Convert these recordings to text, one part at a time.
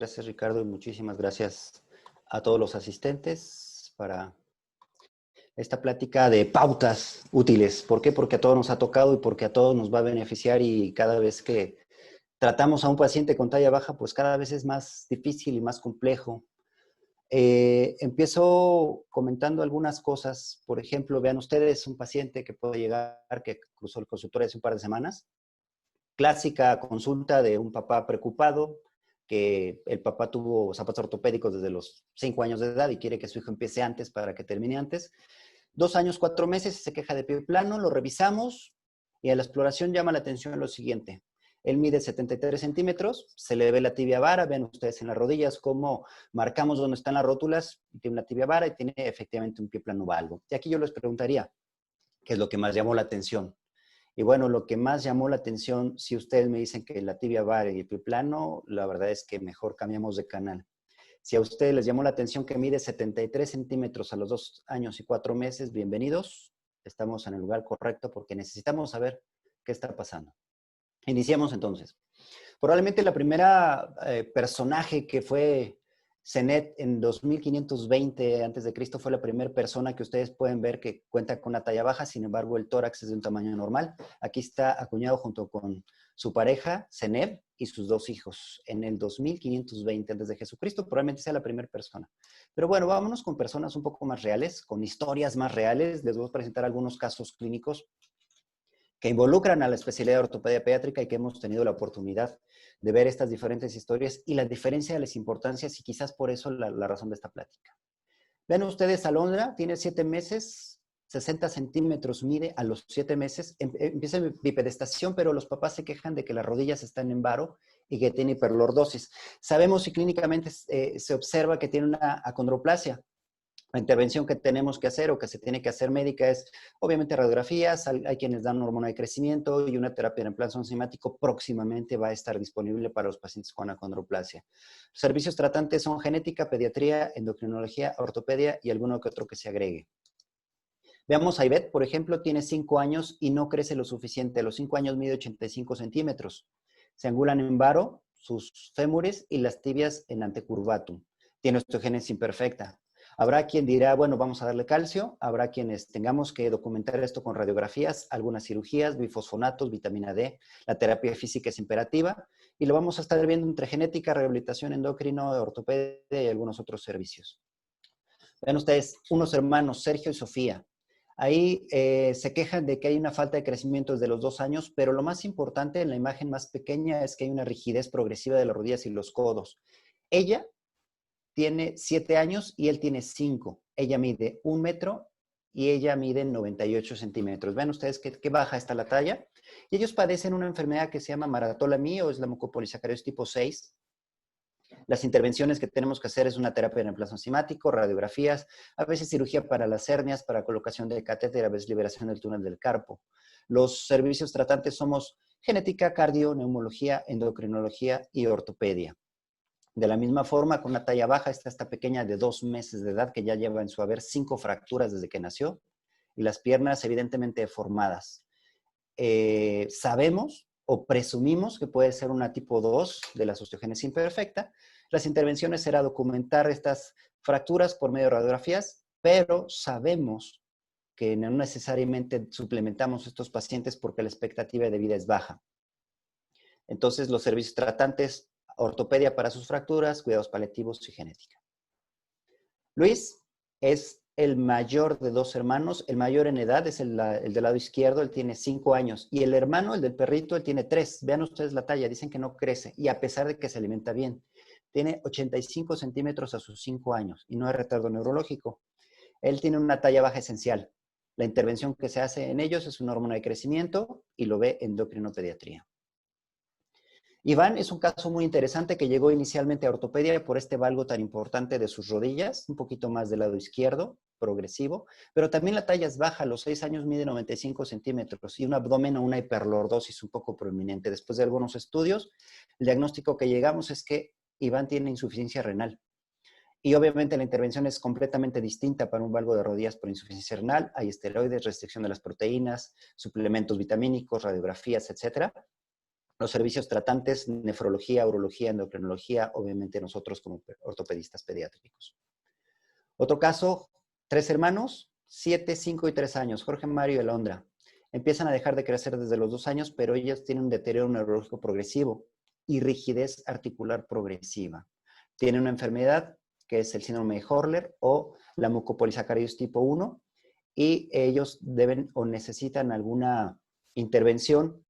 Gracias, Ricardo, y muchísimas gracias a todos los asistentes para esta plática de pautas útiles. ¿Por qué? Porque a todos nos ha tocado y porque a todos nos va a beneficiar y cada vez que tratamos a un paciente con talla baja, pues cada vez es más difícil y más complejo. Empiezo comentando algunas cosas. Por ejemplo, vean ustedes un paciente que puede llegar, que cruzó el consultorio hace un par de semanas. Clásica consulta de un papá preocupado, que el papá tuvo zapatos ortopédicos desde los 5 años de edad y quiere que su hijo empiece antes para que termine antes. 2 años, 4 meses, se queja de pie plano, lo revisamos y a la exploración llama la atención lo siguiente. Él mide 73 centímetros, se le ve la tibia vara, ven ustedes en las rodillas cómo marcamos dónde están las rótulas, tiene una tibia vara y tiene efectivamente un pie plano valgo. Y aquí yo les preguntaría, ¿qué es lo que más llamó la atención? Y bueno, lo que más llamó la atención, si ustedes me dicen que la tibia vara y el pie plano, la verdad es que mejor cambiamos de canal. Si a ustedes les llamó la atención que mide 73 centímetros a los 2 años y 4 meses, bienvenidos. Estamos en el lugar correcto porque necesitamos saber qué está pasando. Iniciamos entonces. Probablemente la primera personaje que fue Zenet en 2520 a.C. fue la primera persona que ustedes pueden ver que cuenta con una talla baja, sin embargo el tórax es de un tamaño normal. Aquí está acuñado junto con su pareja, Zeneb, y sus 2 hijos en el 2520 a.C. Probablemente sea la primera persona. Pero bueno, vámonos con personas un poco más reales, con historias más reales. Les voy a presentar algunos casos clínicos que involucran a la especialidad de ortopedia pediátrica y que hemos tenido la oportunidad de ver estas diferentes historias y la diferencia de las importancias y quizás por eso la razón de esta plática. Ven ustedes, Alondra tiene 7 meses, 60 centímetros mide a los 7 meses, empieza en bipedestación, pero los papás se quejan de que las rodillas están en varo y que tiene hiperlordosis. Sabemos si clínicamente se observa que tiene una acondroplasia. La intervención que tenemos que hacer o que se tiene que hacer médica es, obviamente, radiografías. Hay quienes dan una hormona de crecimiento y una terapia de reemplazo enzimático próximamente va a estar disponible para los pacientes con acondroplasia. Los servicios tratantes son genética, pediatría, endocrinología, ortopedia y alguno que otro que se agregue. Veamos a Ivette, por ejemplo, tiene 5 años y no crece lo suficiente. A los 5 años mide 85 centímetros. Se angulan en varo sus fémures y las tibias en antecurvatum. Tiene osteogénesis imperfecta. Habrá quien dirá, bueno, vamos a darle calcio. Habrá quienes tengamos que documentar esto con radiografías, algunas cirugías, bifosfonatos, vitamina D. La terapia física es imperativa y lo vamos a estar viendo entre genética, rehabilitación endocrino, ortopedia y algunos otros servicios. Vean ustedes, unos hermanos, Sergio y Sofía. Ahí se quejan de que hay una falta de crecimiento desde los 2 años, pero lo más importante en la imagen más pequeña es que hay una rigidez progresiva de las rodillas y los codos. Ella tiene 7 años y él tiene 5. Ella mide 1 metro y ella mide 98 centímetros. Vean ustedes qué baja está la talla. Y ellos padecen una enfermedad que se llama maratolami o es la mucopolisacaridosis tipo 6. Las intervenciones que tenemos que hacer es una terapia de reemplazo enzimático, radiografías, a veces cirugía para las hernias, para colocación de catéter, a veces liberación del túnel del carpo. Los servicios tratantes somos genética, cardio, neumología, endocrinología y ortopedia. De la misma forma, con una talla baja está esta pequeña de 2 meses de edad que ya lleva en su haber 5 fracturas desde que nació y las piernas evidentemente deformadas. Sabemos o presumimos que puede ser una tipo 2 de la osteogénesis imperfecta. Las intervenciones será documentar estas fracturas por medio de radiografías, pero sabemos que no necesariamente suplementamos estos pacientes porque la expectativa de vida es baja. Entonces, los servicios tratantes, ortopedia para sus fracturas, cuidados paliativos y genética. Luis es el mayor de 2 hermanos. El mayor en edad es el del lado izquierdo, él tiene 5 años. Y el hermano, el del perrito, él tiene 3. Vean ustedes la talla, dicen que no crece. Y a pesar de que se alimenta bien, tiene 85 centímetros a sus 5 años y no hay retardo neurológico. Él tiene una talla baja esencial. La intervención que se hace en ellos es una hormona de crecimiento y lo ve endocrinopediatría. Iván es un caso muy interesante que llegó inicialmente a ortopedia por este valgo tan importante de sus rodillas, un poquito más del lado izquierdo, progresivo, pero también la talla es baja, a los 6 años mide 95 centímetros y un abdomen o una hiperlordosis un poco prominente. Después de algunos estudios, el diagnóstico que llegamos es que Iván tiene insuficiencia renal. Y obviamente la intervención es completamente distinta para un valgo de rodillas por insuficiencia renal. Hay esteroides, restricción de las proteínas, suplementos vitamínicos, radiografías, etcétera. los servicios tratantes, nefrología, urología, endocrinología, obviamente nosotros como ortopedistas pediátricos. Otro caso, 3 hermanos, 7, 5 y 3 años, Jorge, Mario y Alondra. Empiezan a dejar de crecer desde los 2 años, pero ellas tienen un deterioro neurológico progresivo y rigidez articular progresiva. Tienen una enfermedad que es el síndrome de Hurler o la mucopolisacáridos tipo 1, y ellos deben o necesitan alguna intervención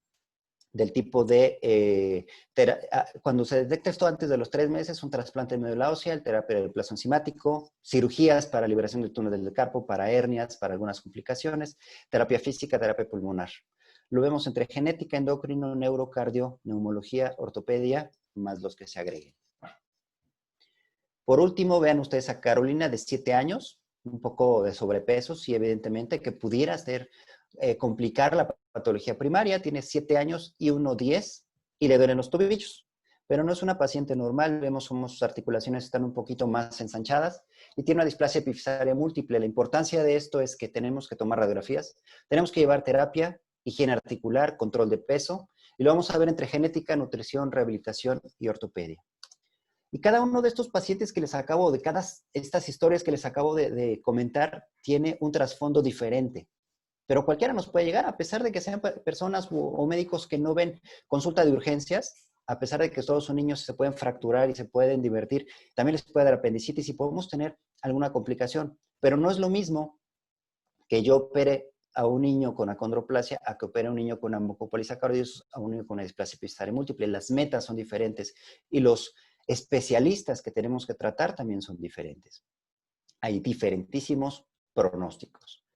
del tipo de, cuando se detecta esto antes de los 3 meses, un trasplante de médula ósea, terapia del plasma enzimático, cirugías para liberación del túnel del carpo, para hernias, para algunas complicaciones, terapia física, terapia pulmonar. Lo vemos entre genética, endocrino, neurocardio, neumología, ortopedia, más los que se agreguen. Por último, vean ustedes a Carolina de 7 años, un poco de sobrepeso, sí, evidentemente, que pudiera complicar la patología primaria. Tiene 7 años y 1,10 y le duelen los tobillos. Pero no es una paciente normal, vemos como sus articulaciones están un poquito más ensanchadas y tiene una displasia epifisaria múltiple. La importancia de esto es que tenemos que tomar radiografías, tenemos que llevar terapia, higiene articular, control de peso, y lo vamos a ver entre genética, nutrición, rehabilitación y ortopedia. Y cada uno de estos pacientes que les acabo, de cada estas historias que les acabo de comentar, tiene un trasfondo diferente. Pero cualquiera nos puede llegar, a pesar de que sean personas o médicos que no ven consulta de urgencias, a pesar de que todos son niños, se pueden fracturar y se pueden divertir, también les puede dar apendicitis y podemos tener alguna complicación. Pero no es lo mismo que yo opere a un niño con acondroplasia a que opere a un niño con mucopolisacáridos, a un niño con una displasia epifisaria múltiple. Las metas son diferentes y los especialistas que tenemos que tratar también son diferentes. Hay diferentísimos pronósticos.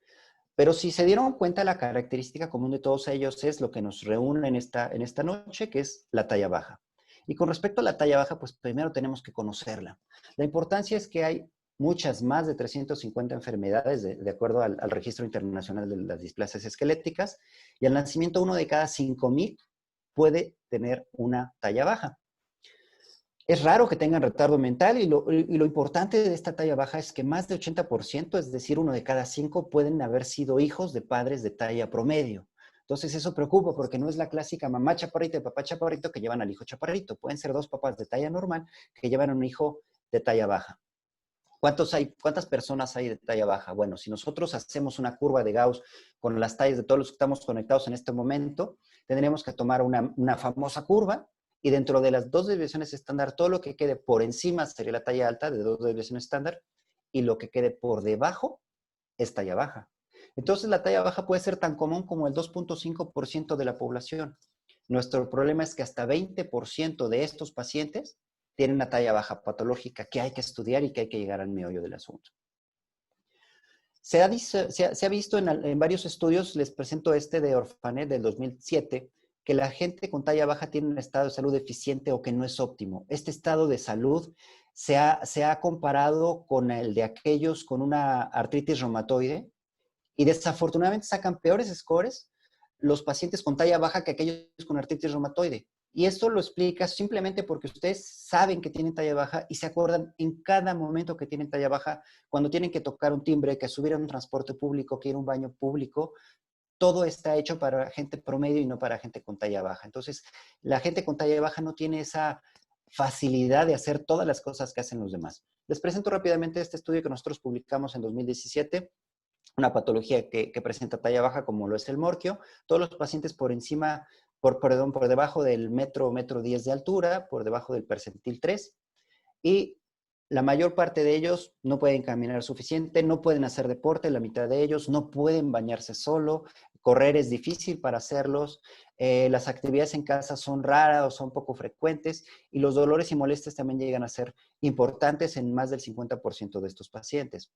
Pero si se dieron cuenta, la característica común de todos ellos es lo que nos reúne en esta noche, que es la talla baja. Y con respecto a la talla baja, pues primero tenemos que conocerla. La importancia es que hay muchas, más de 350 enfermedades, de acuerdo al Registro Internacional de las Displasias Esqueléticas, y al nacimiento 1 de cada 5,000 puede tener una talla baja. Es raro que tengan retardo mental y lo importante de esta talla baja es que más de 80%, es decir, 1 de cada 5, pueden haber sido hijos de padres de talla promedio. Entonces eso preocupa porque no es la clásica mamá chaparrita y papá chaparrito que llevan al hijo chaparrito. Pueden ser 2 papás de talla normal que llevan a un hijo de talla baja. ¿Cuántas personas hay de talla baja? Bueno, si nosotros hacemos una curva de Gauss con las tallas de todos los que estamos conectados en este momento, tendríamos que tomar una famosa curva y dentro de las 2 desviaciones estándar, todo lo que quede por encima sería la talla alta de 2 desviaciones estándar y lo que quede por debajo es talla baja. Entonces, la talla baja puede ser tan común como el 2.5% de la población. Nuestro problema es que hasta 20% de estos pacientes tienen una talla baja patológica que hay que estudiar y que hay que llegar al meollo del asunto. Se ha visto en varios estudios, les presento este de Orphanet del 2007, que la gente con talla baja tiene un estado de salud deficiente o que no es óptimo. Este estado de salud se ha comparado con el de aquellos con una artritis reumatoide y desafortunadamente sacan peores scores los pacientes con talla baja que aquellos con artritis reumatoide. Y esto lo explica simplemente porque ustedes saben que tienen talla baja y se acuerdan en cada momento que tienen talla baja, cuando tienen que tocar un timbre, que subir a un transporte público, que ir a un baño público. Todo está hecho para gente promedio y no para gente con talla baja. Entonces, la gente con talla baja no tiene esa facilidad de hacer todas las cosas que hacen los demás. Les presento rápidamente este estudio que nosotros publicamos en 2017, una patología que presenta talla baja como lo es el morquio. Todos los pacientes por encima, por debajo del metro 10 de altura, por debajo del percentil 3, y la mayor parte de ellos no pueden caminar suficiente, no pueden hacer deporte, la mitad de ellos no pueden bañarse solo, correr es difícil para hacerlos, las actividades en casa son raras o son poco frecuentes y los dolores y molestias también llegan a ser importantes en más del 50% de estos pacientes.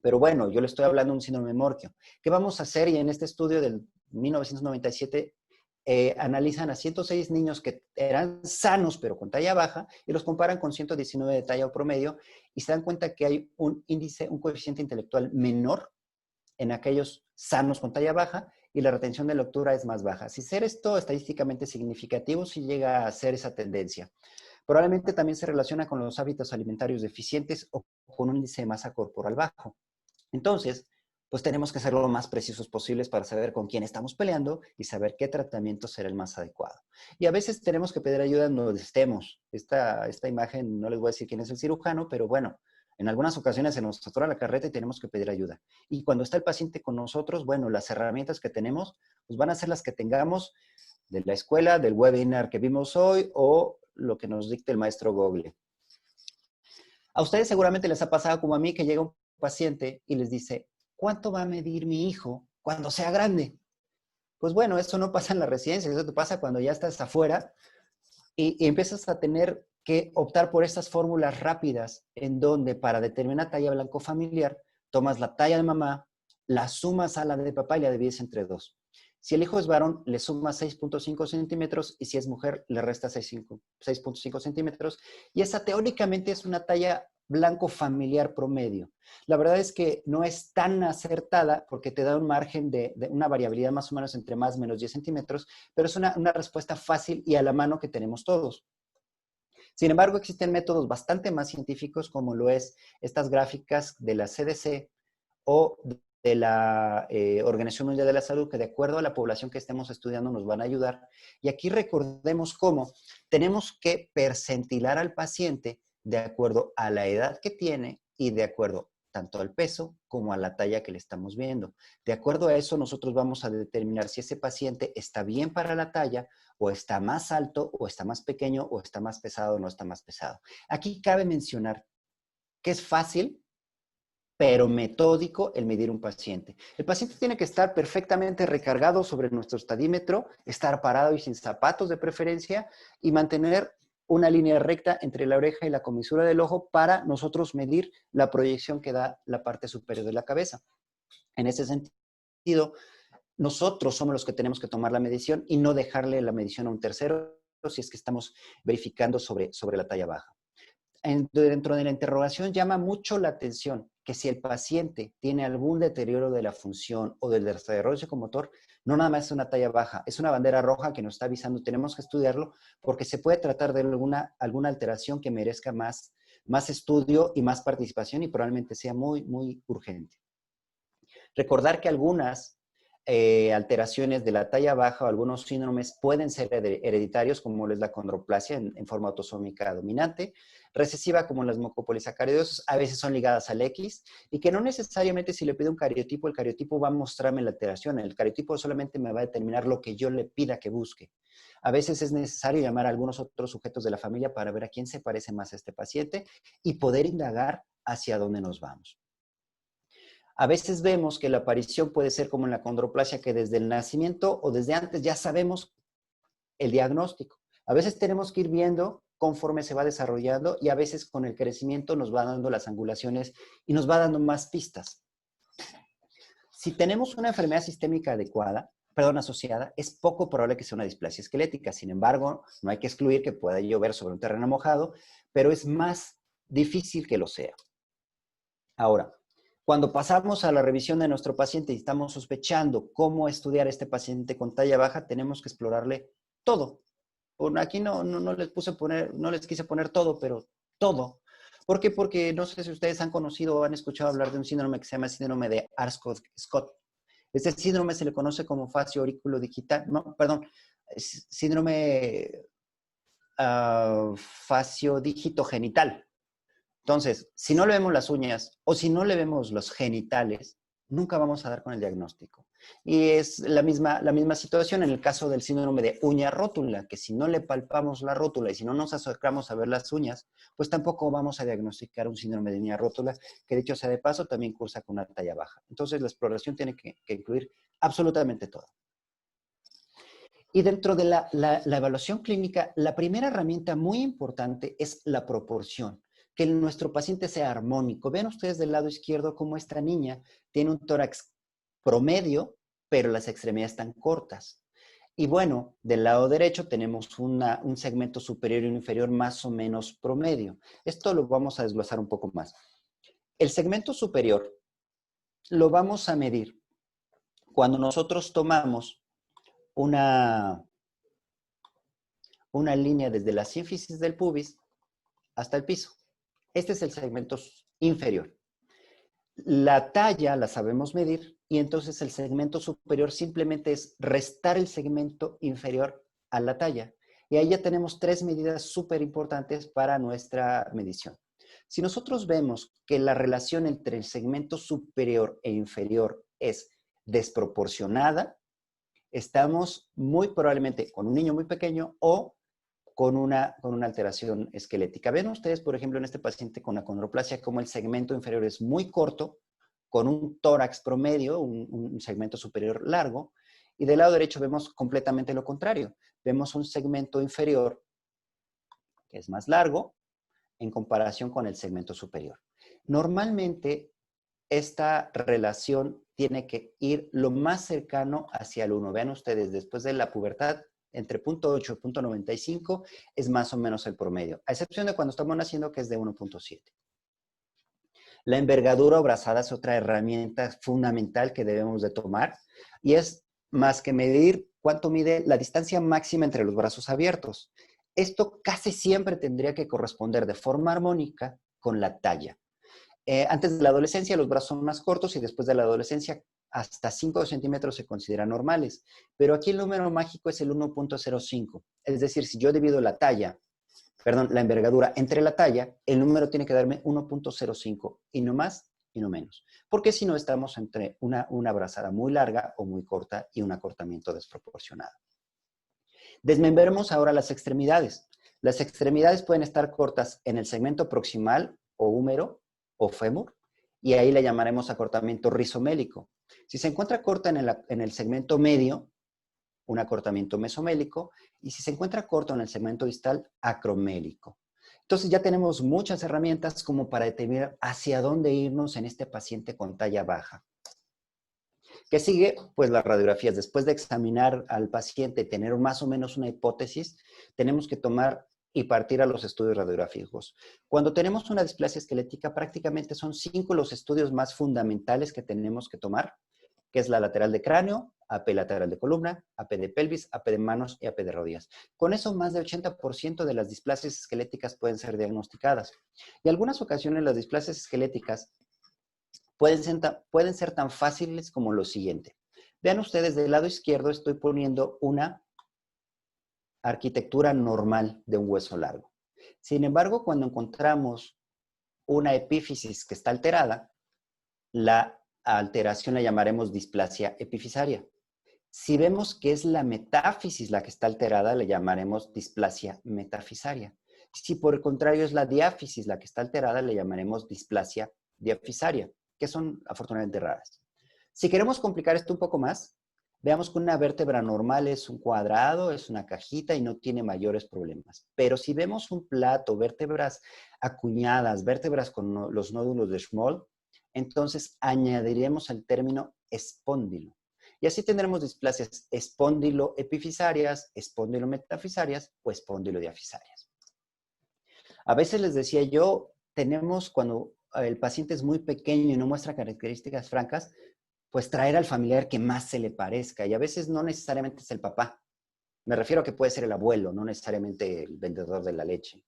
Pero bueno, yo le estoy hablando de un síndrome de Morquio. ¿Qué vamos a hacer? Y en este estudio del 1997 analizan a 106 niños que eran sanos pero con talla baja y los comparan con 119 de talla o promedio y se dan cuenta que hay un índice, un coeficiente intelectual menor en aquellos sanos con talla baja y la retención de lectura es más baja. Si ser esto estadísticamente significativo, si llega a ser esa tendencia. Probablemente también se relaciona con los hábitos alimentarios deficientes o con un índice de masa corporal bajo. Entonces, pues tenemos que ser lo más precisos posibles para saber con quién estamos peleando y saber qué tratamiento será el más adecuado. Y a veces tenemos que pedir ayuda en donde estemos. Esta imagen, no les voy a decir quién es el cirujano, pero bueno, en algunas ocasiones se nos atora la carreta y tenemos que pedir ayuda. Y cuando está el paciente con nosotros, bueno, las herramientas que tenemos, pues van a ser las que tengamos de la escuela, del webinar que vimos hoy o lo que nos dicte el maestro Google. A ustedes seguramente les ha pasado como a mí que llega un paciente y les dice, ¿cuánto va a medir mi hijo cuando sea grande? Pues bueno, eso no pasa en la residencia, eso te pasa cuando ya estás afuera y empiezas a tener que optar por estas fórmulas rápidas en donde para determinar talla blanco familiar tomas la talla de mamá, la sumas a la de papá y la divides entre dos. Si el hijo es varón, le sumas 6.5 centímetros y si es mujer, le resta 6.5 centímetros. Y esa teóricamente es una talla blanco familiar promedio. La verdad es que no es tan acertada porque te da un margen de una variabilidad más o menos entre más o menos 10 centímetros, pero es una respuesta fácil y a la mano que tenemos todos. Sin embargo, existen métodos bastante más científicos como lo es estas gráficas de la CDC o de la Organización Mundial de la Salud, que de acuerdo a la población que estemos estudiando nos van a ayudar. Y aquí recordemos cómo tenemos que percentilar al paciente de acuerdo a la edad que tiene y de acuerdo tanto al peso como a la talla que le estamos viendo. De acuerdo a eso, nosotros vamos a determinar si ese paciente está bien para la talla o está más alto o está más pequeño o está más pesado o no está más pesado. Aquí cabe mencionar que es fácil pero metódico el medir un paciente. El paciente tiene que estar perfectamente recargado sobre nuestro estadímetro, estar parado y sin zapatos de preferencia y mantener una línea recta entre la oreja y la comisura del ojo para nosotros medir la proyección que da la parte superior de la cabeza. En ese sentido, nosotros somos los que tenemos que tomar la medición y no dejarle la medición a un tercero si es que estamos verificando sobre la talla baja. Dentro de la interrogación llama mucho la atención que si el paciente tiene algún deterioro de la función o del desarrollo psicomotor, no nada más es una talla baja, es una bandera roja que nos está avisando, tenemos que estudiarlo porque se puede tratar de alguna alteración que merezca más estudio y más participación y probablemente sea muy, muy urgente. Recordar que algunas alteraciones de la talla baja o algunos síndromes pueden ser hereditarios, como es la condroplasia en forma autosómica dominante, recesiva como las mucopolisacaridosis, a veces son ligadas al X, y que no necesariamente si le pido un cariotipo, el cariotipo va a mostrarme la alteración, el cariotipo solamente me va a determinar lo que yo le pida que busque. A veces es necesario llamar a algunos otros sujetos de la familia para ver a quién se parece más a este paciente y poder indagar hacia dónde nos vamos. A veces vemos que la aparición puede ser como en la condroplasia, que desde el nacimiento o desde antes ya sabemos el diagnóstico. A veces tenemos que ir viendo conforme se va desarrollando y a veces con el crecimiento nos va dando las angulaciones y nos va dando más pistas. Si tenemos una enfermedad sistémica asociada, es poco probable que sea una displasia esquelética. Sin embargo, no hay que excluir que pueda llover sobre un terreno mojado, pero es más difícil que lo sea. Ahora, cuando pasamos a la revisión de nuestro paciente y estamos sospechando cómo estudiar a este paciente con talla baja, tenemos que explorarle todo. Aquí no les quise poner todo, pero todo. ¿Por qué? Porque no sé si ustedes han conocido o han escuchado hablar de un síndrome que se llama síndrome de Arscott-Scott. Este síndrome se le conoce como fascio aurículo digital, no, perdón, síndrome fascio dígito genital. Entonces, si no le vemos las uñas o si no le vemos los genitales, nunca vamos a dar con el diagnóstico. Y es la misma situación en el caso del síndrome de uña rótula, que si no le palpamos la rótula y si no nos acercamos a ver las uñas, pues tampoco vamos a diagnosticar un síndrome de uña rótula, que dicho sea de paso, también cursa con una talla baja. Entonces, la exploración tiene que incluir absolutamente todo. Y dentro de la evaluación clínica, la primera herramienta muy importante es la proporción, que nuestro paciente sea armónico. Vean ustedes del lado izquierdo cómo esta niña tiene un tórax promedio, pero las extremidades están cortas. Y bueno, del lado derecho tenemos un segmento superior y un inferior más o menos promedio. Esto lo vamos a desglosar un poco más. El segmento superior lo vamos a medir cuando nosotros tomamos una línea desde la sínfisis del pubis hasta el piso. Este es el segmento inferior. La talla la sabemos medir y entonces el segmento superior simplemente es restar el segmento inferior a la talla. Y ahí ya tenemos tres medidas súper importantes para nuestra medición. Si nosotros vemos que la relación entre el segmento superior e inferior es desproporcionada, estamos muy probablemente con un niño muy pequeño o con una alteración esquelética. Ven ustedes, por ejemplo, en este paciente con acondroplasia, como el segmento inferior es muy corto, con un tórax promedio, un segmento superior largo, y del lado derecho vemos completamente lo contrario. Vemos un segmento inferior que es más largo en comparación con el segmento superior. Normalmente, esta relación tiene que ir lo más cercano hacia el 1. Vean ustedes, después de la pubertad, entre 0.8 y 0.95 es más o menos el promedio, a excepción de cuando estamos naciendo, que es de 1.7. La envergadura o brazada es otra herramienta fundamental que debemos de tomar y es más que medir cuánto mide la distancia máxima entre los brazos abiertos. Esto casi siempre tendría que corresponder de forma armónica con la talla. Antes de la adolescencia los brazos son más cortos y después de la adolescencia hasta 5 centímetros se consideran normales. Pero aquí el número mágico es el 1.05. Es decir, si yo divido la envergadura entre la talla, el número tiene que darme 1.05 y no más y no menos. Porque si no estamos entre una brazada muy larga o muy corta y un acortamiento desproporcionado. Desmembremos ahora las extremidades. Las extremidades pueden estar cortas en el segmento proximal o húmero o fémur, y ahí le llamaremos acortamiento rizomélico. Si se encuentra corta en el segmento medio, un acortamiento mesomélico, y si se encuentra corto en el segmento distal, acromélico. Entonces ya tenemos muchas herramientas como para determinar hacia dónde irnos en este paciente con talla baja. ¿Qué sigue? Pues las radiografías. Después de examinar al paciente, tener más o menos una hipótesis, tenemos que tomar y partir a los estudios radiográficos. Cuando tenemos una displasia esquelética, prácticamente son 5 los estudios más fundamentales que tenemos que tomar, que es la lateral de cráneo, AP lateral de columna, AP de pelvis, AP de manos y AP de rodillas. Con eso, más del 80% de las displasias esqueléticas pueden ser diagnosticadas. Y en algunas ocasiones las displasias esqueléticas pueden ser tan fáciles como lo siguiente. Vean ustedes, del lado izquierdo estoy poniendo una arquitectura normal de un hueso largo. Sin embargo, cuando encontramos una epífisis que está alterada, la alteración la llamaremos displasia epifisaria. Si vemos que es la metáfisis la que está alterada, le llamaremos displasia metafisaria. Si por el contrario es la diáfisis la que está alterada, le llamaremos displasia diafisaria, que son afortunadamente raras. Si queremos complicar esto un poco más, veamos que una vértebra normal es un cuadrado, es una cajita y no tiene mayores problemas. Pero si vemos un plato, vértebras acuñadas, vértebras con los nódulos de Schmoll, entonces añadiremos el término espóndilo. Y así tendremos displasias espóndilo-epifisarias, espóndilo-metafisarias o espóndilo-diafisarias. A veces les decía yo, tenemos cuando el paciente es muy pequeño y no muestra características francas, pues traer al familiar que más se le parezca. Y a veces no necesariamente es el papá. Me refiero a que puede ser el abuelo, no necesariamente el vendedor de la leche.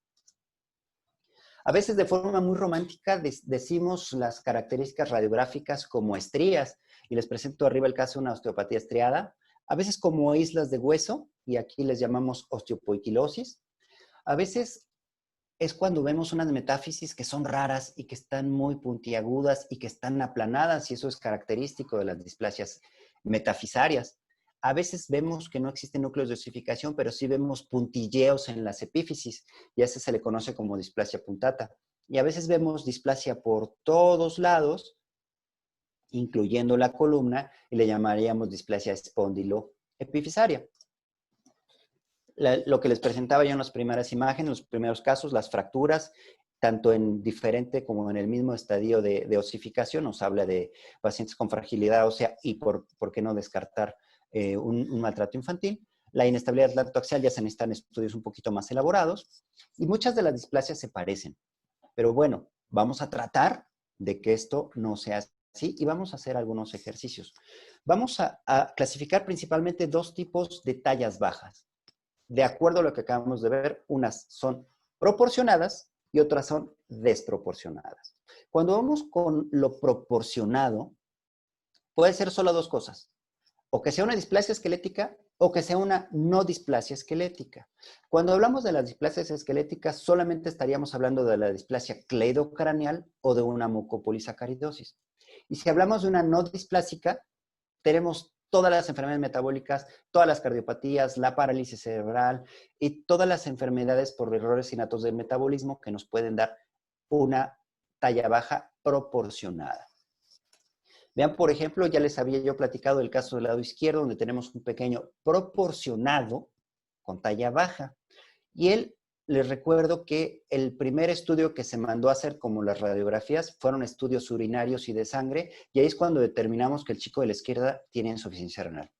A veces de forma muy romántica decimos las características radiográficas como estrías, y les presento arriba el caso de una osteopatía estriada, a veces como islas de hueso, y aquí les llamamos osteopoiquilosis. A veces es cuando vemos unas metáfisis que son raras y que están muy puntiagudas y que están aplanadas, y eso es característico de las displasias metafisarias. A veces vemos que no existen núcleos de osificación, pero sí vemos puntilleos en las epífisis, y a ese se le conoce como displasia puntata. Y a veces vemos displasia por todos lados, incluyendo la columna, y le llamaríamos displasia espóndilo-epifisaria. Lo que les presentaba yo en las primeras imágenes, los primeros casos, las fracturas, tanto en diferente como en el mismo estadio de osificación, nos habla de pacientes con fragilidad ósea y por qué no descartar un maltrato infantil. La inestabilidad lactoaxial ya se necesitan estudios un poquito más elaborados y muchas de las displasias se parecen. Pero bueno, vamos a tratar de que esto no sea así y vamos a hacer algunos ejercicios. Vamos a clasificar principalmente dos tipos de tallas bajas. De acuerdo a lo que acabamos de ver, unas son proporcionadas y otras son desproporcionadas. Cuando vamos con lo proporcionado, puede ser solo dos cosas. O que sea una displasia esquelética o que sea una no displasia esquelética. Cuando hablamos de las displasias esqueléticas, solamente estaríamos hablando de la displasia cleidocraneal o de una mucopolisacaridosis. Y si hablamos de una no displásica, tenemos todas las enfermedades metabólicas, todas las cardiopatías, la parálisis cerebral y todas las enfermedades por errores innatos del metabolismo que nos pueden dar una talla baja proporcionada. Vean, por ejemplo, ya les había yo platicado el caso del lado izquierdo, donde tenemos un pequeño proporcionado con talla baja. Y les recuerdo que el primer estudio que se mandó a hacer, como las radiografías, fueron estudios urinarios y de sangre, y ahí es cuando determinamos que el chico de la izquierda tiene insuficiencia renal.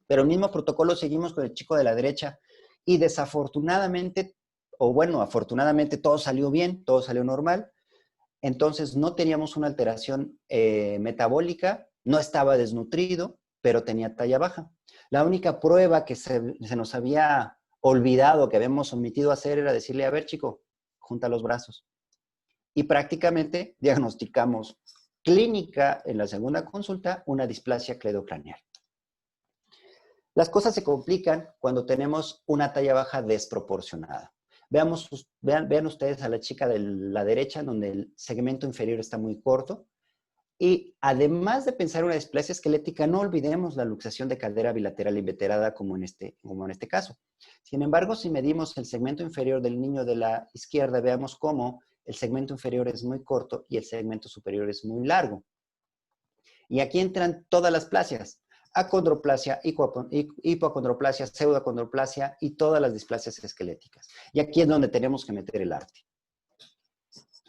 Pero el mismo protocolo seguimos con el chico de la derecha, y desafortunadamente, o bueno, afortunadamente todo salió bien, todo salió normal. Entonces no teníamos una alteración metabólica, no estaba desnutrido, pero tenía talla baja. La única prueba que se nos había olvidado, que habíamos omitido hacer, era decirle, a ver, chico, junta los brazos. Y prácticamente diagnosticamos clínica en la segunda consulta una displasia cleidocraneal. Las cosas se complican cuando tenemos una talla baja desproporcionada. Vean ustedes a la chica de la derecha, donde el segmento inferior está muy corto. Y además de pensar en una displasia esquelética, no olvidemos la luxación de cadera bilateral inveterada como en este caso. Sin embargo, si medimos el segmento inferior del niño de la izquierda, veamos cómo el segmento inferior es muy corto y el segmento superior es muy largo. Y aquí entran todas las plasias: acondroplasia, hipoacondroplasia, pseudoacondroplasia y todas las displasias esqueléticas. Y aquí es donde tenemos que meter el arte.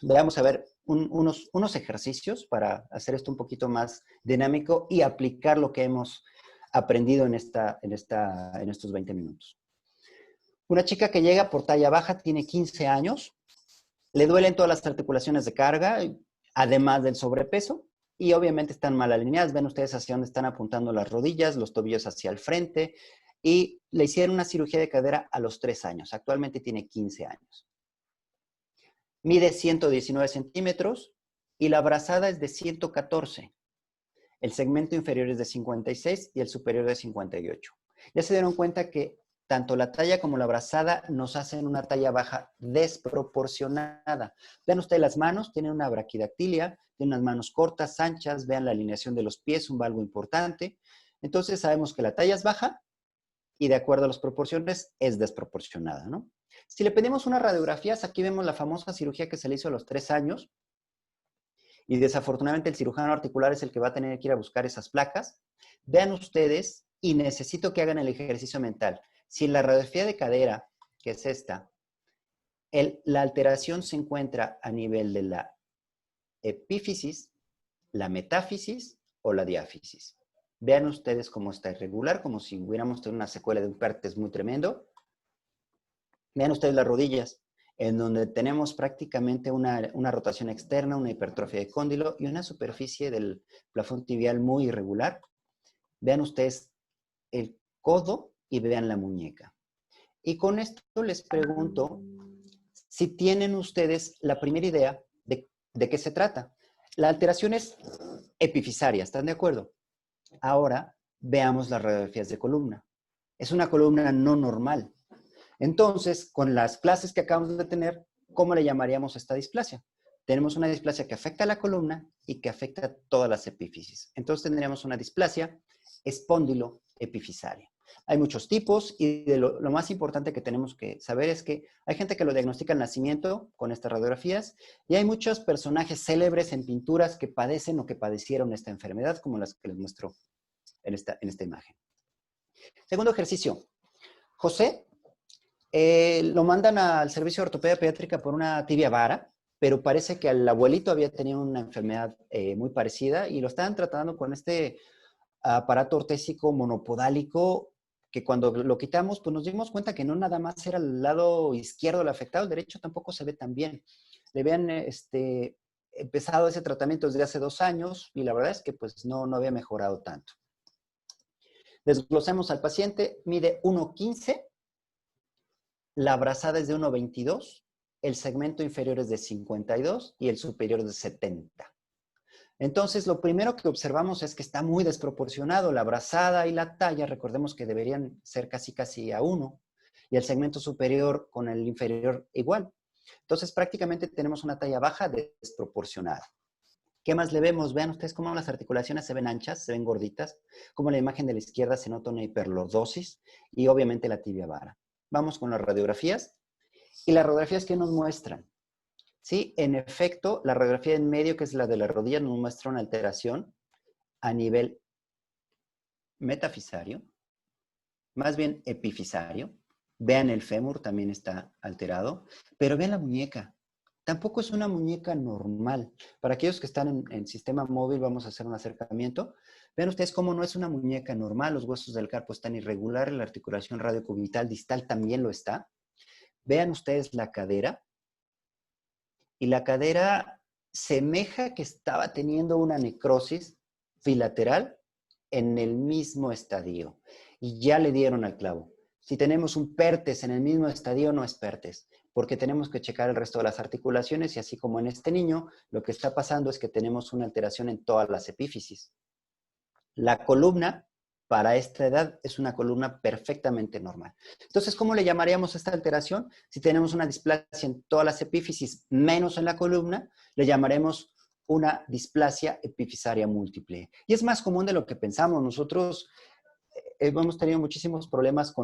Vamos a ver unos ejercicios para hacer esto un poquito más dinámico y aplicar lo que hemos aprendido en estos 20 minutos. Una chica que llega por talla baja, tiene 15 años, le duelen todas las articulaciones de carga, además del sobrepeso, y obviamente están mal alineadas. Ven ustedes hacia dónde están apuntando las rodillas, los tobillos hacia el frente, y le hicieron una cirugía de cadera a los 3 años. Actualmente tiene 15 años. Mide 119 centímetros y la brazada es de 114. El segmento inferior es de 56 y el superior de 58. Ya se dieron cuenta que tanto la talla como la brazada nos hacen una talla baja desproporcionada. Vean ustedes las manos, tienen una braquidactilia, tienen unas manos cortas, anchas, vean la alineación de los pies, un valgo importante. Entonces sabemos que la talla es baja y de acuerdo a las proporciones es desproporcionada, ¿no? Si le pedimos unas radiografías, aquí vemos la famosa cirugía que se le hizo a los 3 años y desafortunadamente el cirujano articular es el que va a tener que ir a buscar esas placas. Vean ustedes, y necesito que hagan el ejercicio mental. Si en la radiografía de cadera, que es esta, la alteración se encuentra a nivel de la epífisis, la metáfisis o la diáfisis. Vean ustedes cómo está irregular, como si hubiéramos tenido una secuela de un pértiz muy tremendo. Vean ustedes las rodillas, en donde tenemos prácticamente una rotación externa, una hipertrofia de cóndilo y una superficie del plafón tibial muy irregular. Vean ustedes el codo y vean la muñeca. Y con esto les pregunto si tienen ustedes la primera idea de qué se trata. La alteración es epifisaria, ¿están de acuerdo? Ahora veamos las radiografías de columna. Es una columna no normal. Entonces, con las clases que acabamos de tener, ¿cómo le llamaríamos a esta displasia? Tenemos una displasia que afecta a la columna y que afecta a todas las epífisis. Entonces tendríamos una displasia espóndilo-epifisaria. Hay muchos tipos y lo más importante que tenemos que saber es que hay gente que lo diagnostica al nacimiento con estas radiografías y hay muchos personajes célebres en pinturas que padecen o que padecieron esta enfermedad, como las que les muestro en esta imagen. Segundo ejercicio. José lo mandan al servicio de ortopedia pediátrica por una tibia vara, pero parece que el abuelito había tenido una enfermedad muy parecida y lo estaban tratando con este aparato ortésico monopodálico que cuando lo quitamos, pues nos dimos cuenta que no nada más era el lado izquierdo el afectado, el derecho tampoco se ve tan bien. Le habían empezado ese tratamiento desde hace 2 años y la verdad es que pues no había mejorado tanto. Desglosemos al paciente, mide 1,15, la brazada es de 1,22 el segmento inferior es de 52 y el superior es de 70. Entonces, lo primero que observamos es que está muy desproporcionado. La brazada y la talla, recordemos que deberían ser casi a 1, y el segmento superior con el inferior igual. Entonces, prácticamente tenemos una talla baja desproporcionada. ¿Qué más le vemos? Vean ustedes cómo las articulaciones se ven anchas, se ven gorditas, como en la imagen de la izquierda se nota una hiperlordosis y obviamente la tibia vara. Vamos con las radiografías. Y las radiografías que nos muestran. Sí, en efecto, la radiografía en medio, que es la de la rodilla, nos muestra una alteración a nivel metafisario, más bien epifisario. Vean el fémur, también está alterado, pero vean la muñeca. Tampoco es una muñeca normal. Para aquellos que están en sistema móvil, vamos a hacer un acercamiento. Vean ustedes cómo no es una muñeca normal. Los huesos del carpo están irregulares, la articulación radiocubital distal también lo está. Vean ustedes la cadera. Y la cadera semeja que estaba teniendo una necrosis bilateral en el mismo estadio. Y ya le dieron al clavo. Si tenemos un PERTES en el mismo estadio, no es PERTES, porque tenemos que checar el resto de las articulaciones y así como en este niño, lo que está pasando es que tenemos una alteración en todas las epífisis. La columna para esta edad es una columna perfectamente normal. Entonces, ¿cómo le llamaríamos a esta alteración? Si tenemos una displasia en todas las epífisis menos en la columna, le llamaremos una displasia epifisaria múltiple. Y es más común de lo que pensamos. Nosotros hemos tenido muchísimos problemas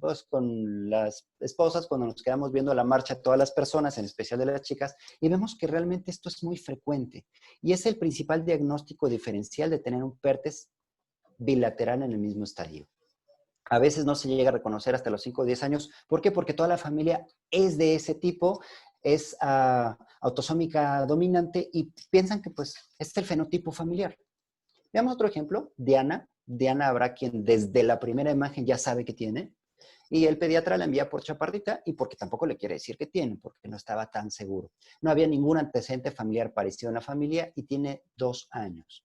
pues, con las esposas cuando nos quedamos viendo la marcha, todas las personas, en especial de las chicas, y vemos que realmente esto es muy frecuente. Y es el principal diagnóstico diferencial de tener un PERTES bilateral en el mismo estadio. A veces no se llega a reconocer hasta los 5 o 10 años. ¿Por qué? Porque toda la familia es de ese tipo, es autosómica dominante y piensan que pues es el fenotipo familiar. Veamos otro ejemplo, Diana. Diana habrá quien desde la primera imagen ya sabe que tiene y el pediatra la envía por chaparrita y porque tampoco le quiere decir que tiene, porque no estaba tan seguro. No había ningún antecedente familiar parecido en la familia y tiene 2 años.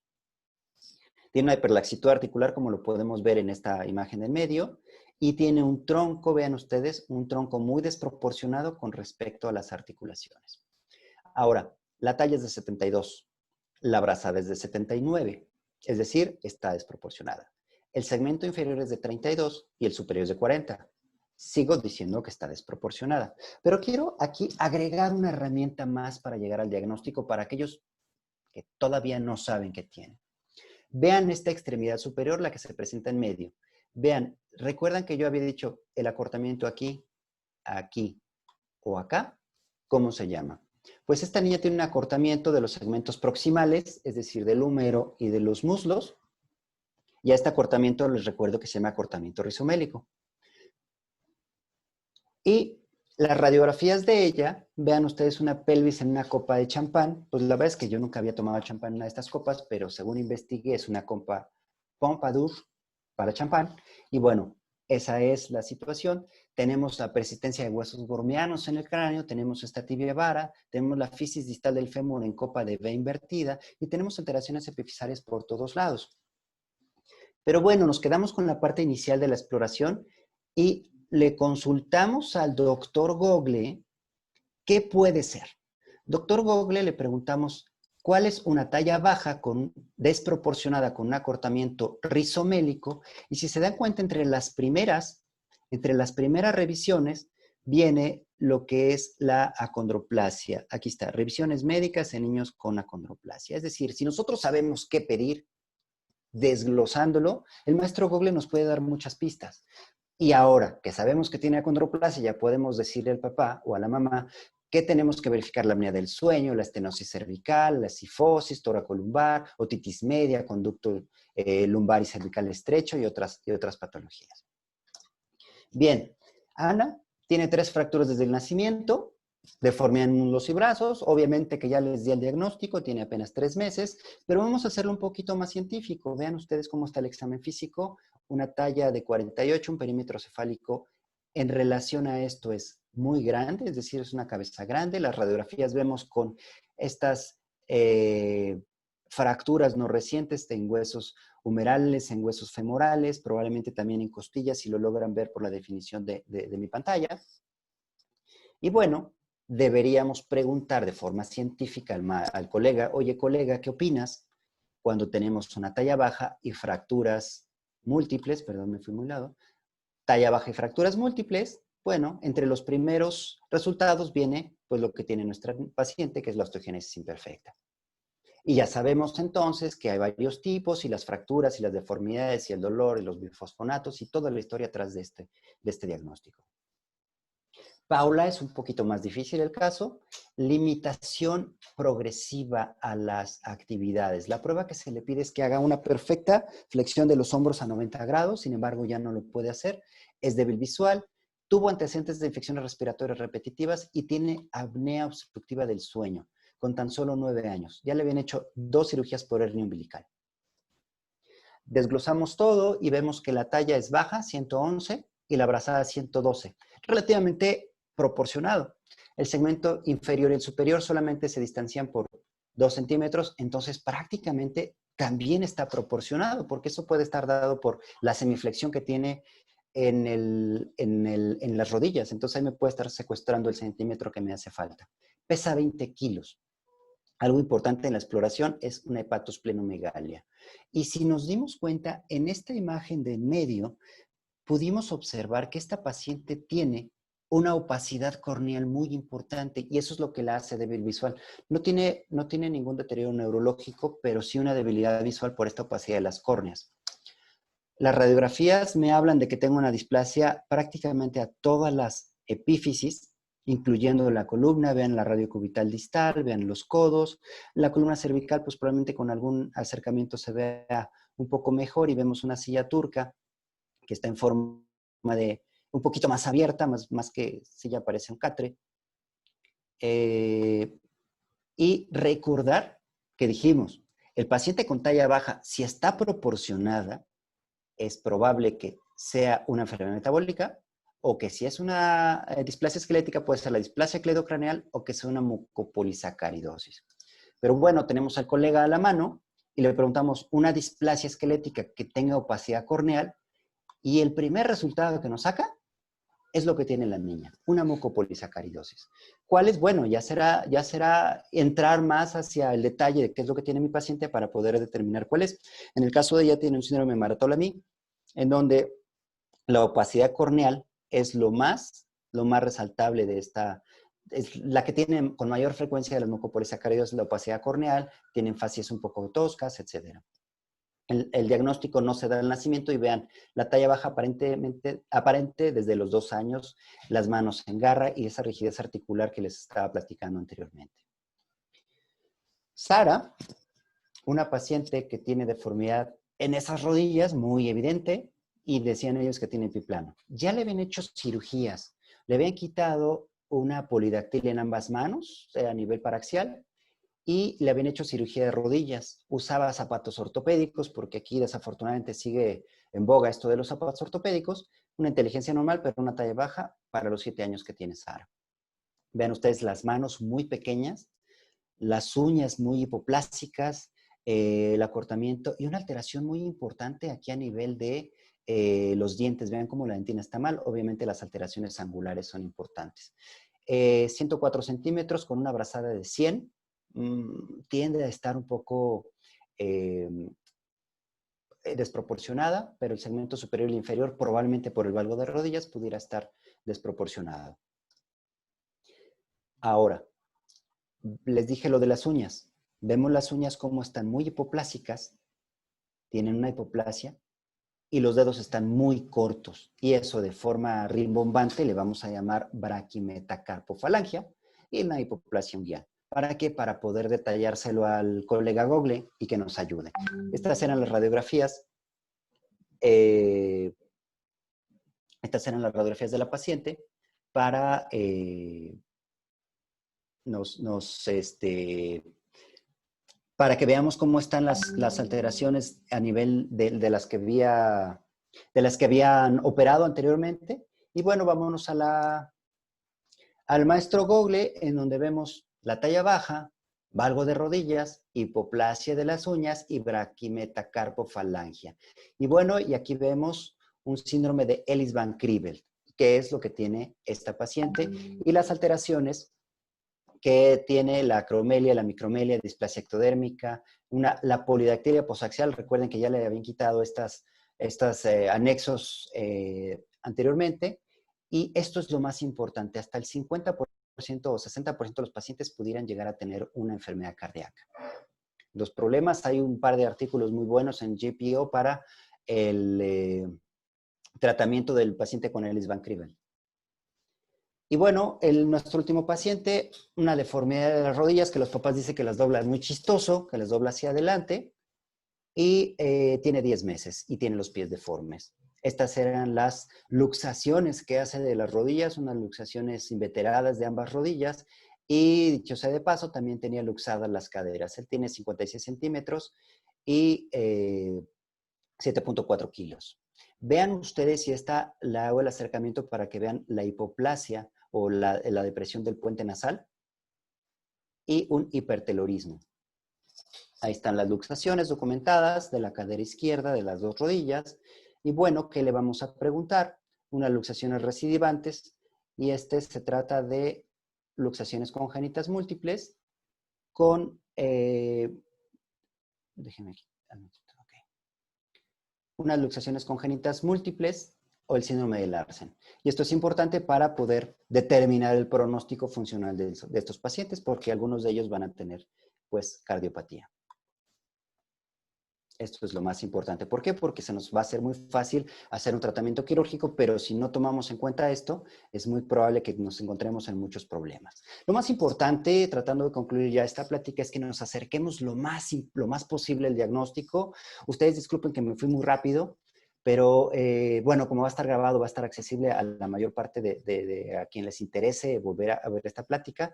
Tiene una hiperlaxitud articular, como lo podemos ver en esta imagen del medio, y tiene un tronco, vean ustedes, un tronco muy desproporcionado con respecto a las articulaciones. Ahora, la talla es de 72, la brazada es de 79, es decir, está desproporcionada. El segmento inferior es de 32 y el superior es de 40. Sigo diciendo que está desproporcionada, pero quiero aquí agregar una herramienta más para llegar al diagnóstico para aquellos que todavía no saben qué tienen. Vean esta extremidad superior, la que se presenta en medio. Vean, ¿recuerdan que yo había dicho el acortamiento aquí, aquí o acá? ¿Cómo se llama? Pues esta niña tiene un acortamiento de los segmentos proximales, es decir, del húmero y de los muslos. Y a este acortamiento les recuerdo que se llama acortamiento rizomélico. Y las radiografías de ella, vean ustedes una pelvis en una copa de champán. Pues la verdad es que yo nunca había tomado champán en una de estas copas, pero según investigué es una copa Pompadour para champán. Y bueno, esa es la situación. Tenemos la persistencia de huesos gormianos en el cráneo, tenemos esta tibia vara, tenemos la fisis distal del fémur en copa de V invertida y tenemos alteraciones epifisarias por todos lados. Pero bueno, nos quedamos con la parte inicial de la exploración y le consultamos al doctor Google qué puede ser. Doctor Google le preguntamos cuál es una talla baja desproporcionada con un acortamiento rizomélico y si se dan cuenta entre las primeras revisiones viene lo que es la acondroplasia. Aquí está, revisiones médicas en niños con acondroplasia. Es decir, si nosotros sabemos qué pedir, desglosándolo, el maestro Google nos puede dar muchas pistas. Y ahora que sabemos que tiene acondroplasia, ya podemos decirle al papá o a la mamá que tenemos que verificar la apnea del sueño, la estenosis cervical, la cifosis toracolumbar, otitis media, conducto lumbar y cervical estrecho y otras patologías. Bien, Ana tiene 3 fracturas desde el nacimiento, deformidad en muslos y brazos, obviamente que ya les di el diagnóstico, tiene apenas 3 meses, pero vamos a hacerlo un poquito más científico. Vean ustedes cómo está el examen físico, una talla de 48, un perímetro cefálico en relación a esto es muy grande, es decir, es una cabeza grande. Las radiografías vemos con estas fracturas no recientes en huesos humerales, en huesos femorales, probablemente también en costillas, si lo logran ver por la definición de mi pantalla. Y bueno, deberíamos preguntar de forma científica al colega, oye colega, ¿qué opinas cuando tenemos una talla baja y fracturas múltiples? Perdón, me fui muy lado. Talla baja y fracturas múltiples. Bueno, entre los primeros resultados viene pues lo que tiene nuestra paciente, que es la osteogénesis imperfecta. Y ya sabemos entonces que hay varios tipos y las fracturas y las deformidades y el dolor y los bifosfonatos y toda la historia atrás de este diagnóstico. Paula es un poquito más difícil el caso. Limitación progresiva a las actividades. La prueba que se le pide es que haga una perfecta flexión de los hombros a 90 grados, sin embargo ya no lo puede hacer. Es débil visual, tuvo antecedentes de infecciones respiratorias repetitivas y tiene apnea obstructiva del sueño, con tan solo 9 años. Ya le habían hecho 2 cirugías por hernia umbilical. Desglosamos todo y vemos que la talla es baja, 111, y la brazada 112. Relativamente proporcionado. El segmento inferior y el superior solamente se distancian por 2 centímetros, entonces prácticamente también está proporcionado, porque eso puede estar dado por la semiflexión que tiene en las rodillas. Entonces ahí me puede estar secuestrando el centímetro que me hace falta. Pesa 20 kilos. Algo importante en la exploración es una hepatosplenomegalia. Y si nos dimos cuenta, en esta imagen de en medio, pudimos observar que esta paciente tiene una opacidad corneal muy importante y eso es lo que la hace débil visual. No tiene ningún deterioro neurológico, pero sí una debilidad visual por esta opacidad de las córneas. Las radiografías me hablan de que tengo una displasia prácticamente a todas las epífisis, incluyendo la columna, vean la radiocubital distal, vean los codos. La columna cervical, pues probablemente con algún acercamiento se vea un poco mejor y vemos una silla turca que está en forma de un poquito más abierta, más que silla parece un catre. Y recordar que dijimos, el paciente con talla baja, si está proporcionada, es probable que sea una enfermedad metabólica o que si es una displasia esquelética puede ser la displasia cleidocraneal o que sea una mucopolisacaridosis. Pero bueno, tenemos al colega a la mano y le preguntamos una displasia esquelética que tenga opacidad corneal y el primer resultado que nos saca es lo que tiene la niña, una mucopolisacaridosis. ¿Cuál es? Bueno, ya será entrar más hacia el detalle de qué es lo que tiene mi paciente para poder determinar cuál es. En el caso de ella tiene un síndrome de Bartholomew, en donde la opacidad corneal es lo más resaltable de esta, es la que tiene con mayor frecuencia de las mucopolisacaridosis, la opacidad corneal, tienen facies un poco toscas, etc. El diagnóstico no se da al nacimiento y vean, la talla baja aparente desde los 2 años, las manos en garra y esa rigidez articular que les estaba platicando anteriormente. Sara, una paciente que tiene deformidad en esas rodillas, muy evidente, y decían ellos que tiene epiplano. Ya le habían hecho cirugías, le habían quitado una polidactilia en ambas manos, a nivel paraxial, y le habían hecho cirugía de rodillas. Usaba zapatos ortopédicos, porque aquí desafortunadamente sigue en boga esto de los zapatos ortopédicos. Una inteligencia normal, pero una talla baja para los 7 años que tiene Sara. Vean ustedes las manos muy pequeñas, las uñas muy hipoplásticas, el acortamiento y una alteración muy importante aquí a nivel de los dientes. Vean cómo la dentina está mal. Obviamente las alteraciones angulares son importantes. 104 centímetros con una brazada de 100. Tiende a estar un poco desproporcionada, pero el segmento superior y el inferior, probablemente por el valgo de rodillas, pudiera estar desproporcionado. Ahora, les dije lo de las uñas. Vemos las uñas como están muy hipoplásicas, tienen una hipoplasia, y los dedos están muy cortos. Y eso de forma rimbombante le vamos a llamar braquimetacarpofalangia y una hipoplasia unguial. ¿Para qué? Para poder detallárselo al colega Google y que nos ayude. Estas eran las radiografías. Estas eran las radiografías de la paciente para para que veamos cómo están las alteraciones a nivel de las que habían operado anteriormente. Y bueno, vámonos al maestro Google, en donde vemos la talla baja, valgo de rodillas, hipoplasia de las uñas y braquimetacarpofalangia. Y bueno, y aquí vemos un síndrome de Ellis Van Creveld. qué es lo que tiene esta paciente y las alteraciones que tiene la acromelia, la micromelia, displasia ectodérmica, la polidactilia posaxial. Recuerden que ya le habían quitado estos anexos anteriormente. Y esto es lo más importante. Hasta el 50% o 60% de los pacientes pudieran llegar a tener una enfermedad cardíaca. Los problemas, hay un par de artículos muy buenos en JPO para el tratamiento del paciente con Ellis Van Creveld. Y bueno, nuestro último paciente, una deformidad de las rodillas, que los papás dicen que las dobla, es muy chistoso, que las dobla hacia adelante, y tiene 10 meses y tiene los pies deformes. Estas eran las luxaciones que hace de las rodillas, unas luxaciones inveteradas de ambas rodillas, y dicho sea de paso, también tenía luxadas las caderas. Él tiene 56 centímetros y 7.4 kilos. Vean ustedes si le hago el acercamiento para que vean la hipoplasia o la depresión del puente nasal y un hipertelorismo. Ahí están las luxaciones documentadas de la cadera izquierda, de las dos rodillas. Y bueno, ¿qué le vamos a preguntar? Unas luxaciones recidivantes y se trata de luxaciones congénitas múltiples con, déjenme aquí, okay, unas luxaciones congénitas múltiples o el síndrome de Larsen. Y esto es importante para poder determinar el pronóstico funcional de estos pacientes, porque algunos de ellos van a tener, pues, cardiopatía. Esto es lo más importante. ¿Por qué? Porque se nos va a hacer muy fácil hacer un tratamiento quirúrgico, pero si no tomamos en cuenta esto, es muy probable que nos encontremos en muchos problemas. Lo más importante, tratando de concluir ya esta plática, es que nos acerquemos lo más posible al diagnóstico. Ustedes disculpen que me fui muy rápido, pero bueno, como va a estar grabado, va a estar accesible a la mayor parte de a quien les interese volver a ver esta plática.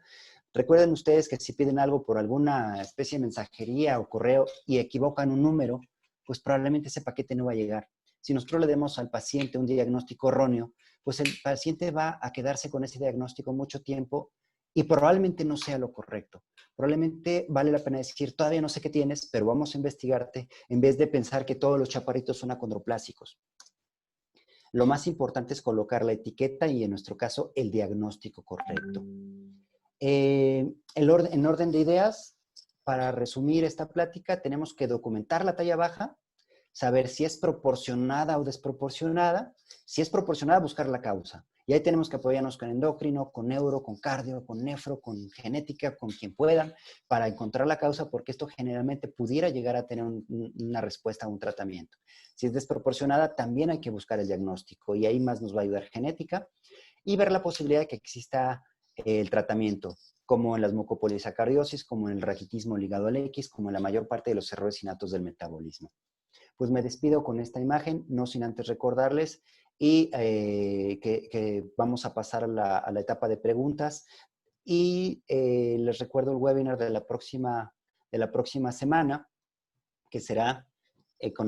Recuerden ustedes que si piden algo por alguna especie de mensajería o correo y equivocan un número, pues probablemente ese paquete no va a llegar. Si nosotros le demos al paciente un diagnóstico erróneo, pues el paciente va a quedarse con ese diagnóstico mucho tiempo y probablemente no sea lo correcto. Probablemente vale la pena decir, todavía no sé qué tienes, pero vamos a investigarte, en vez de pensar que todos los chaparritos son acondroplásicos. Lo más importante es colocar la etiqueta y, en nuestro caso, el diagnóstico correcto. En orden de ideas, para resumir esta plática, tenemos que documentar la talla baja, saber si es proporcionada o desproporcionada. Si es proporcionada, buscar la causa. Y ahí tenemos que apoyarnos con endocrino, con neuro, con cardio, con nefro, con genética, con quien puedan, para encontrar la causa, porque esto generalmente pudiera llegar a tener una respuesta a un tratamiento. Si es desproporcionada, también hay que buscar el diagnóstico, y ahí más nos va a ayudar genética y ver la posibilidad de que exista el tratamiento, como en las mucopolisacardiosis, como en el raquitismo ligado al X, como en la mayor parte de los errores innatos del metabolismo. Pues me despido con esta imagen, no sin antes recordarles y que vamos a pasar a la etapa de preguntas. Y les recuerdo el webinar de la próxima semana, que será con el